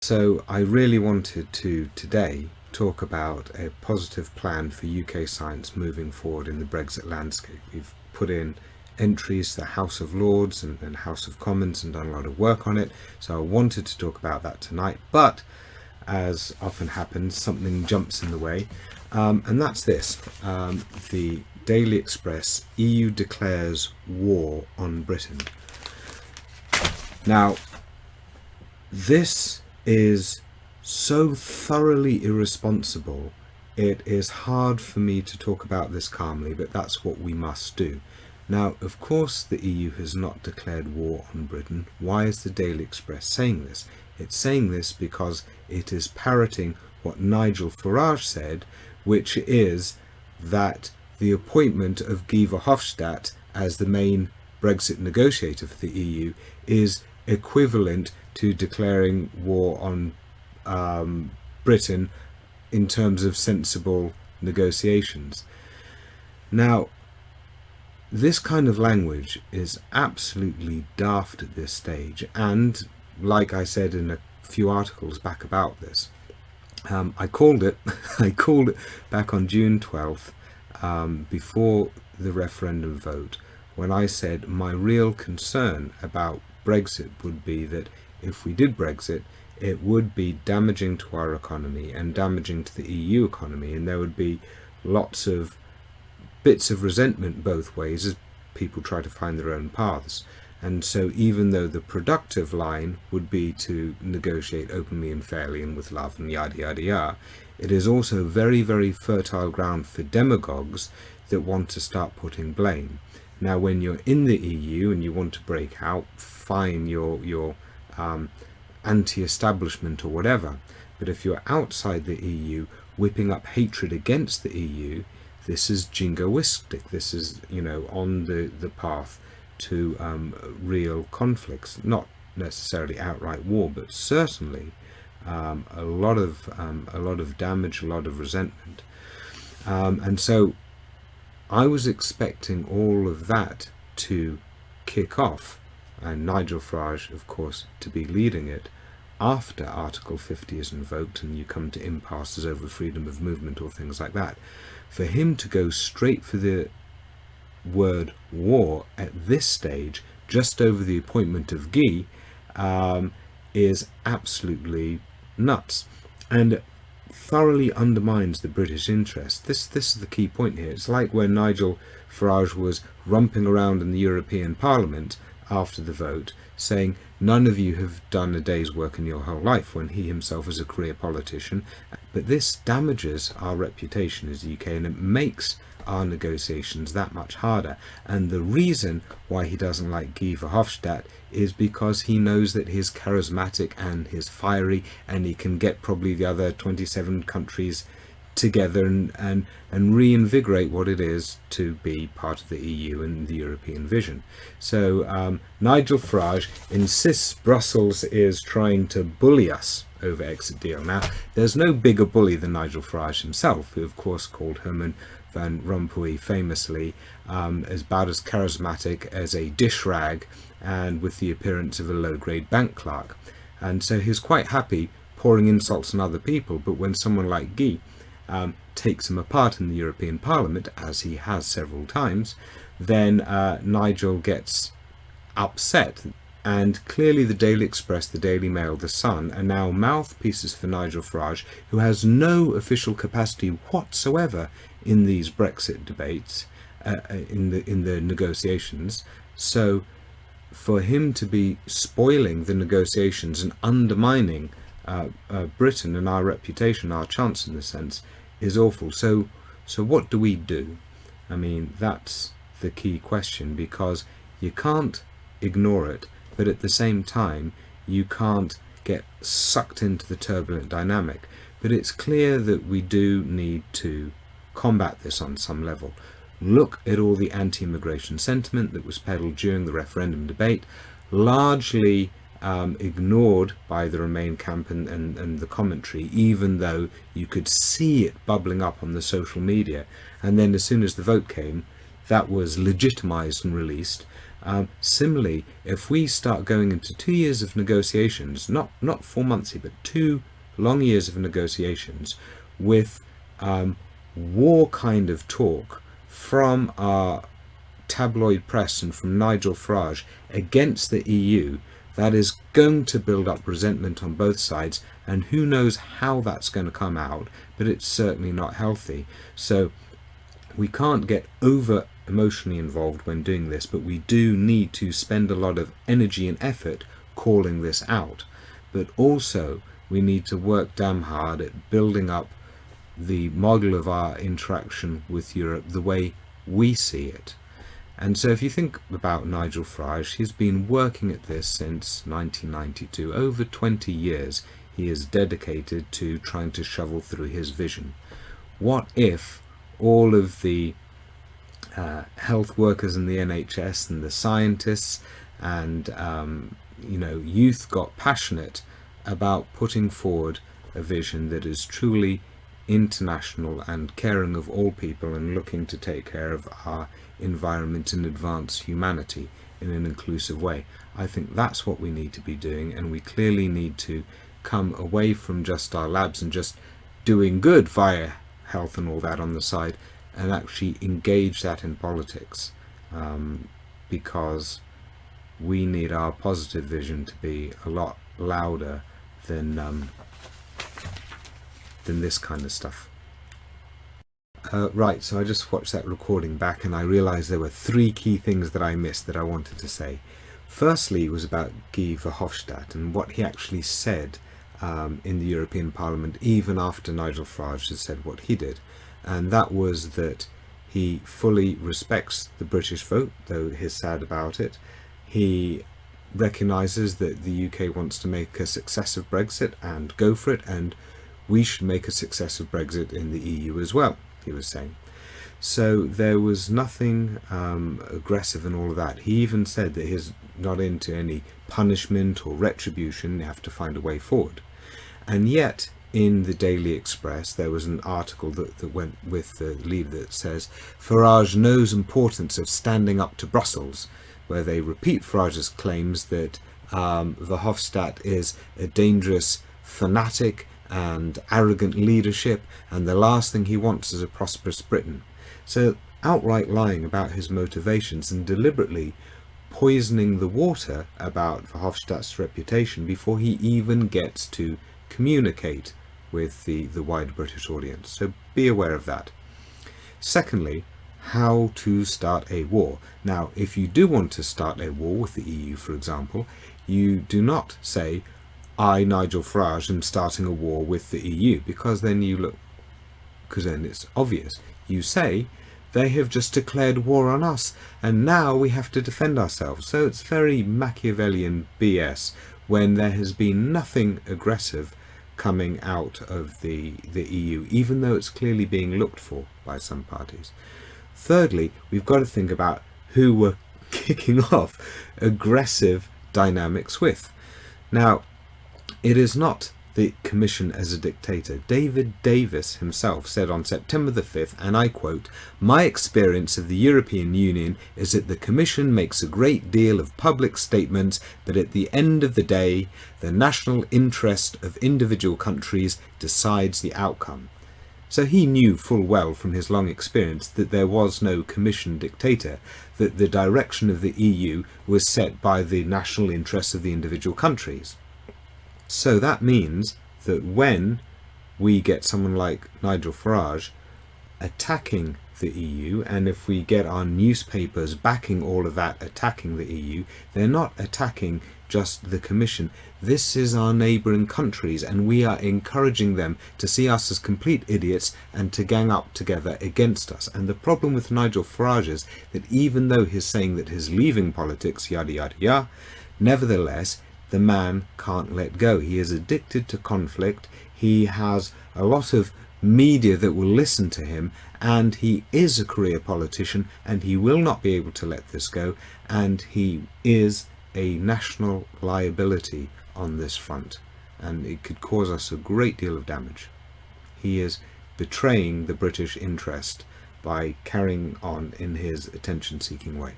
So I really wanted to today talk about a positive plan for UK science moving forward in the Brexit landscape. We've put in entries to the House of Lords and House of Commons and done a lot of work on it. So I wanted to talk about that tonight, but as often happens, something jumps in the way, and that's this. The Daily Express: EU declares war on Britain. Now, this is so thoroughly irresponsible, it is hard for me to talk about this calmly, but that's what we must do. Now, of course, the EU has not declared war on Britain. Why is the Daily Express saying this? It's saying this because it is parroting what Nigel Farage said, which is that the appointment of Guy Verhofstadt as the main Brexit negotiator for the EU is equivalent to declaring war on Britain in terms of sensible negotiations. Now, this kind of language is absolutely daft at this stage, and like I said in a few articles back about this, I called it back on June 12th, before the referendum vote, when I said my real concern about Brexit would be that if we did Brexit, it would be damaging to our economy and damaging to the EU economy, and there would be lots of bits of resentment both ways as people try to find their own paths. And so even though the productive line would be to negotiate openly and fairly and with love and yada yada yada, it is also very, very fertile ground for demagogues that want to start putting blame. Now, when you're in the EU and you want to break out, fine, you're anti-establishment or whatever. But if you're outside the EU whipping up hatred against the EU, this is jingoistic. This is, on the path to real conflicts, not necessarily outright war, but certainly a lot of damage, a lot of resentment, and so I was expecting all of that to kick off, and Nigel Farage, of course, to be leading it after Article 50 is invoked and you come to impasses over freedom of movement or things like that. For him to go straight for the word war at this stage, just over the appointment of Guy, is absolutely nuts and thoroughly undermines the British interest. This is the key point here. It's like when Nigel Farage was romping around in the European Parliament after the vote saying none of you have done a day's work in your whole life, when he himself is a career politician. But this damages our reputation as the UK, and it makes our negotiations that much harder. And the reason why he doesn't like Guy Verhofstadt is because he knows that he's charismatic and he's fiery, and he can get probably the other 27 countries together and reinvigorate what it is to be part of the EU and the European vision. So Nigel Farage insists Brussels is trying to bully us over exit deal. Now, there's no bigger bully than Nigel Farage himself, who of course called Herman Van Rompuy famously about as charismatic as a dish rag and with the appearance of a low-grade bank clerk. And so he's quite happy pouring insults on other people, but when someone like Guy takes him apart in the European Parliament, as he has several times, then Nigel gets upset. And clearly the Daily Express, the Daily Mail, the Sun are now mouthpieces for Nigel Farage, who has no official capacity whatsoever in these Brexit debates, in the negotiations. So for him to be spoiling the negotiations and undermining Britain and our reputation, our chance in this sense, is awful. So what do we do? I mean, that's the key question, because you can't ignore it, but at the same time you can't get sucked into the turbulent dynamic. But it's clear that we do need to combat this on some level. Look at all the anti-immigration sentiment that was peddled during the referendum debate, largely ignored by the Remain camp and the commentary, even though you could see it bubbling up on the social media. And then as soon as the vote came, that was legitimized and released. Similarly, if we start going into 2 years of negotiations, not 4 months, but 2 long years of negotiations with war kind of talk from our tabloid press and from Nigel Farage against the EU, that is going to build up resentment on both sides, and who knows how that's going to come out, but it's certainly not healthy. So we can't get over emotionally involved when doing this, but we do need to spend a lot of energy and effort calling this out. But also we need to work damn hard at building up the model of our interaction with Europe the way we see it. And so if you think about Nigel Farage, he's been working at this since 1992. Over 20 years he is dedicated to trying to shovel through his vision. What if all of the health workers in the NHS and the scientists and youth got passionate about putting forward a vision that is truly international and caring of all people and looking to take care of our environment and advance humanity in an inclusive way? I think that's what we need to be doing, and we clearly need to come away from just our labs and just doing good via health and all that on the side, and actually engage that in politics, because we need our positive vision to be a lot louder than this kind of stuff. Right, so I just watched that recording back and I realized there were 3 key things that I missed that I wanted to say. Firstly, it was about Guy Verhofstadt and what he actually said in the European Parliament, even after Nigel Farage had said what he did. And that was that he fully respects the British vote, though he's sad about it. He recognises that the UK wants to make a success of Brexit and go for it, and we should make a success of Brexit in the EU as well, he was saying. So there was nothing aggressive in all of that. He even said that he's not into any punishment or retribution. You have to find a way forward. And yet, in the Daily Express, there was an article that went with the lead that says, Farage knows importance of standing up to Brussels, where they repeat Farage's claims that Verhofstadt is a dangerous fanatic and arrogant leadership, and the last thing he wants is a prosperous Britain. So outright lying about his motivations and deliberately poisoning the water about Verhofstadt's reputation before he even gets to communicate with the wider British audience. So be aware of that. Secondly, how to start a war. Now, if you do want to start a war with the EU, for example, you do not say, I, Nigel Farage, am starting a war with the EU, because then it's obvious. You say, they have just declared war on us, and now we have to defend ourselves. So it's very Machiavellian BS when there has been nothing aggressive coming out of the EU, even though it's clearly being looked for by some parties. Thirdly, we've got to think about who we're kicking off aggressive dynamics with. Now, it is not the Commission as a dictator. David Davis himself said on September the 5th, and I quote, "My experience of the European Union is that the Commission makes a great deal of public statements, but at the end of the day, the national interest of individual countries decides the outcome." So he knew full well from his long experience that there was no Commission dictator, that the direction of the EU was set by the national interests of the individual countries. So that means that when we get someone like Nigel Farage attacking the EU, and if we get our newspapers backing all of that, attacking the EU, they're not attacking just the Commission. This is our neighbouring countries, and we are encouraging them to see us as complete idiots and to gang up together against us. And the problem with Nigel Farage is that even though he's saying that he's leaving politics, yada yada yada, nevertheless, the man can't let go. He is addicted to conflict. He has a lot of media that will listen to him, and he is a career politician, and he will not be able to let this go, and he is a national liability on this front, and it could cause us a great deal of damage. He is betraying the British interest by carrying on in his attention-seeking way.